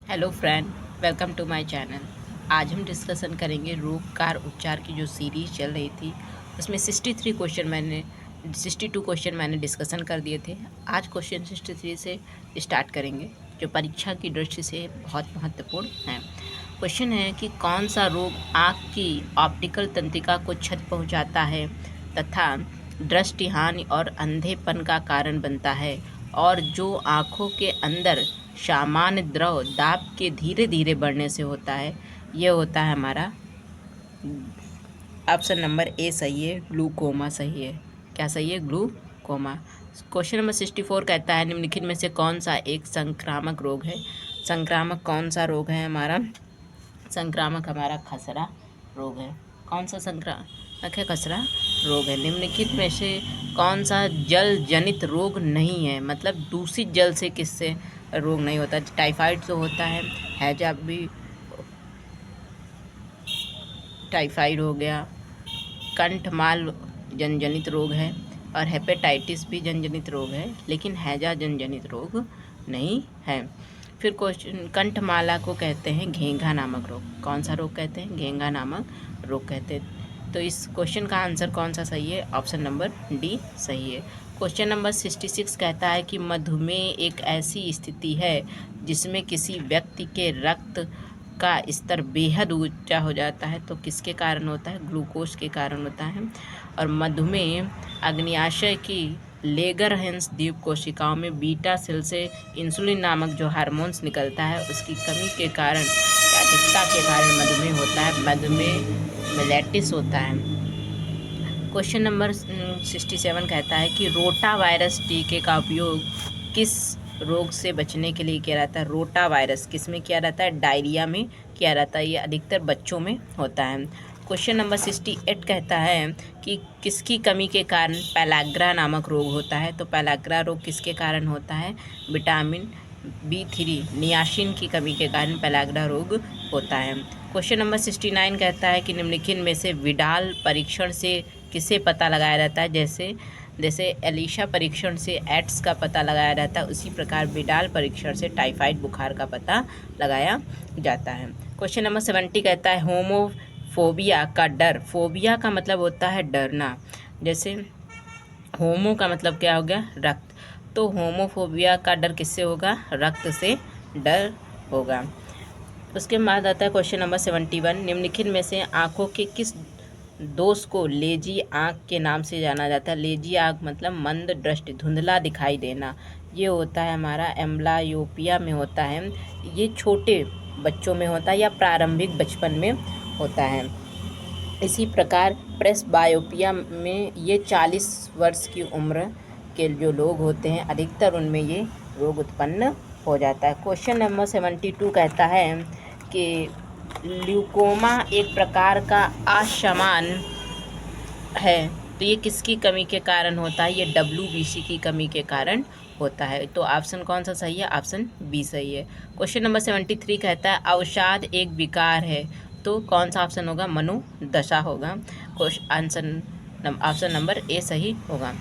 Hello friend, welcome to my channel. आज हम discussion करेंगे रोगकार उपचार की जो सीरीज चल रही थी उसमें 62 क्वेश्चन मैंने डिस्कशन कर दिए थे। आज क्वेश्चन 63 से स्टार्ट करेंगे जो परीक्षा की दृष्टि से बहुत महत्वपूर्ण है। क्वेश्चन है कि कौन सा रोग आँख की ऑप्टिकल तंत्रिका को क्षति पहुँचाता है तथा दृष्टिहानि और अंधेपन का कारण बनता है और जो आँखों के अंदर सामान्य द्रव दाब के धीरे धीरे बढ़ने से होता है। यह होता है हमारा ऑप्शन नंबर ए सही है, ग्लूकोमा सही है। क्या सही है? ग्लूकोमा। क्वेश्चन नंबर 64 कहता है निम्नलिखित में से कौन सा एक संक्रामक रोग है। संक्रामक कौन सा रोग है हमारा? संक्रामक हमारा खसरा रोग है। कौन सा संक्रामक है? खसरा रोग है। निम्नलिखित में से कौन सा जल जनित रोग नहीं है, मतलब दूषित जल से किससे रोग नहीं होता? टाइफाइड तो होता है, हैजा भी टाइफाइड हो गया, कंठमाल जनजनित रोग है और हेपेटाइटिस भी जनजनित रोग है, लेकिन हैजा जनजनित रोग नहीं है। फिर क्वेश्चन, कंठमाला को कहते हैं घेंघा नामक रोग। कौन सा रोग कहते हैं? घेंघा नामक रोग कहते हैं। तो इस क्वेश्चन का आंसर कौन सा सही है? ऑप्शन नंबर डी सही है। क्वेश्चन नंबर 66 कहता है कि मधुमेह एक ऐसी स्थिति है जिसमें किसी व्यक्ति के रक्त का स्तर बेहद ऊंचा हो जाता है। तो किसके कारण होता है? ग्लूकोज के कारण होता है। और मधुमेह अग्न्याशय की लेगरहेंस द्वीप कोशिकाओं में बीटा सेल से इंसुलिन नामक जो हार्मोन्स निकलता है उसकी कमी के कारण या अधिकता के कारण मधुमेह होता है। मधुमेह मेलेटिस होता है। क्वेश्चन नंबर 67 कहता है कि रोटा वायरस टीके का उपयोग किस रोग से बचने के लिए किया जाता है? रोटा वायरस किस में किया जाता है? डायरिया में किया जाता है। ये अधिकतर बच्चों में होता है। क्वेश्चन नंबर 68 कहता है कि किसकी कमी के कारण पैलाग्रा नामक रोग होता है? तो पैलाग्रा रोग किसके कारण होता है? विटामिन B3 नियासिन की कमी के कारण पैलाग्रा रोग होता है। क्वेश्चन नंबर 69 कहता है कि निम्नलिखित में से विडाल परीक्षण से किसे पता लगाया जाता है? जैसे एलिशा परीक्षण से एड्स का पता लगाया जाता है, उसी प्रकार विडाल परीक्षण से टाइफाइड बुखार का पता लगाया जाता है। क्वेश्चन नंबर 70 कहता है होमोफोबिया का डर। फोबिया का मतलब होता है डरना। जैसे होमो का मतलब क्या हो गया? रक्त। तो होमोफोबिया का डर किससे होगा? रक्त से डर होगा। उसके बाद आता है क्वेश्चन नंबर 71, निम्नलिखित में से आँखों के किस दोष को लेजी आँख के नाम से जाना जाता है? लेजी आँख मतलब मंद दृष्टि, धुंधला दिखाई देना। ये होता है हमारा एम्ब्लायोपिया में होता है। ये छोटे बच्चों में होता है या प्रारंभिक बचपन में होता है। इसी प्रकार प्रेसबायोपिया में ये 40 वर्ष की उम्र के जो लोग होते हैं अधिकतर उनमें ये रोग उत्पन्न हो जाता है। क्वेश्चन नंबर 72 कहता है कि ल्यूकोमा एक प्रकार का असमान है, तो ये किसकी कमी के कारण होता है? ये WBC की कमी के कारण होता है। तो ऑप्शन कौन सा सही है? ऑप्शन बी सही है। क्वेश्चन नंबर 73 कहता है अवसाद एक विकार है, तो कौन सा ऑप्शन होगा? मनोदशा होगा। ऑप्शन नंबर ए सही होगा।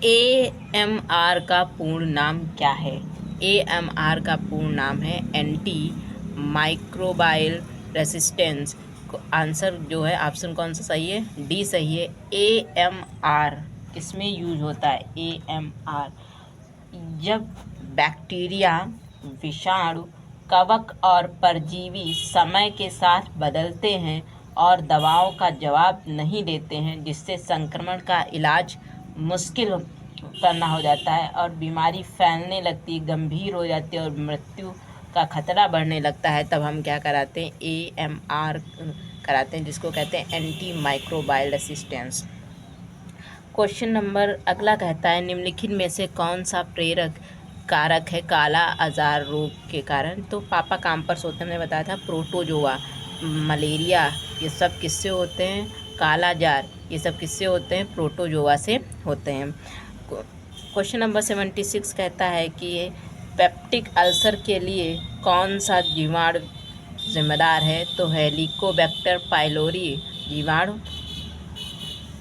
AMR का पूर्ण नाम क्या है? AMR का पूर्ण नाम है एंटी माइक्रोबाइल रेसिस्टेंस। आंसर जो है ऑप्शन कौन सा सही है? डी सही है। AMR किसमें यूज होता है? AMR जब बैक्टीरिया, विषाणु, कवक और परजीवी समय के साथ बदलते हैं और दवाओं का जवाब नहीं देते हैं, जिससे संक्रमण का इलाज मुश्किल करना हो जाता है और बीमारी फैलने लगती, गंभीर हो जाती है और मृत्यु का खतरा बढ़ने लगता है, तब हम क्या कराते हैं? AMR कराते हैं, जिसको कहते हैं anti microbial resistance. Question number अगला कहता है निम्नलिखित में से कौन सा प्रेरक कारक है काला आजार रोग के कारण? तो पापा काम्पर्स होते हैं, हमने बताया था। प्रोटोजोआ, मलेरिया, ये सब किससे होते हैं? काला जार ये सब किससे होते हैं? प्रोटोजोआ से होते हैं। क्वेश्चन नंबर 76 कहता है कि पेप्टिक अल्सर के लिए कौन सा जीवाणु जिम्मेदार है? तो हेलिकोबैक्टर पाइलोरी जीवाणु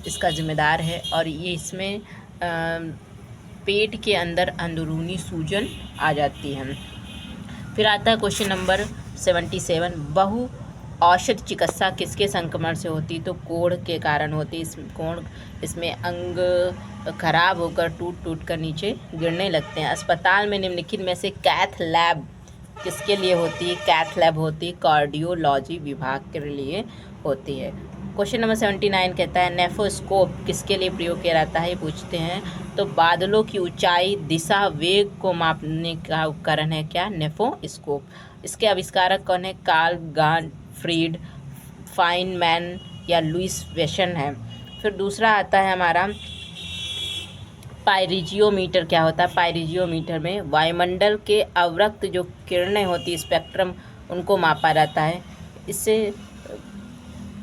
इसका जिम्मेदार है और ये इसमें पेट के अंदर अंदरूनी सूजन आ जाती है। फिर आता है क्वेश्चन नंबर 77, बहु औषध चिकित्सा किसके संक्रमण से होती? तो कोढ़ के कारण होती। इस कोढ़ इसमें अंग खराब होकर टूट कर नीचे गिरने लगते हैं। अस्पताल में निम्नलिखित में से कैथ लैब किसके लिए होती है? कैथ लैब होती है कार्डियोलॉजी विभाग के लिए होती है। क्वेश्चन नंबर 79 कहता है नेफोस्कोप किसके लिए प्रयोग किया जाता है? ये पूछते हैं। तो बादलों की ऊंचाई, दिशा, वेग को मापने का उपकरण है क्या? नेफोस्कोप। इसके आविष्कारक कौन है? कार्ल गॉटफ्रीड फाइनमैन या लुइस वेशन है। फिर दूसरा आता है हमारा पाइरिजियोमीटर। क्या होता है? पाइरिजियोमीटर में वायुमंडल के अवरक्त जो किरणें होती, स्पेक्ट्रम, उनको मापा जाता है। इससे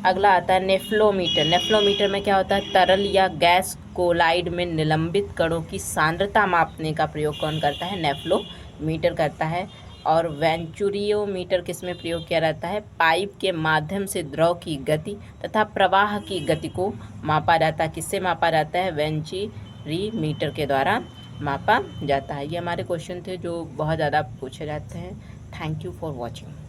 अगला आता है नेफ्लोमीटर। नेफ्लोमीटर में क्या होता है? तरल या गैस कोलाइड में निलंबित कणों की सांद्रता मापने का प्रयोग कौन करता है? नेफ्लोमीटर करता है। और वेंचुरियोमीटर किस में प्रयोग किया जाता है? पाइप के माध्यम से द्रव की गति तथा प्रवाह की गति को मापा जाता है। किससे मापा जाता है? वेंचुरीमीटर के द्वारा मापा जाता है। ये हमारे क्वेश्चन थे जो बहुत ज़्यादा पूछे जाते हैं। Thank you for watching.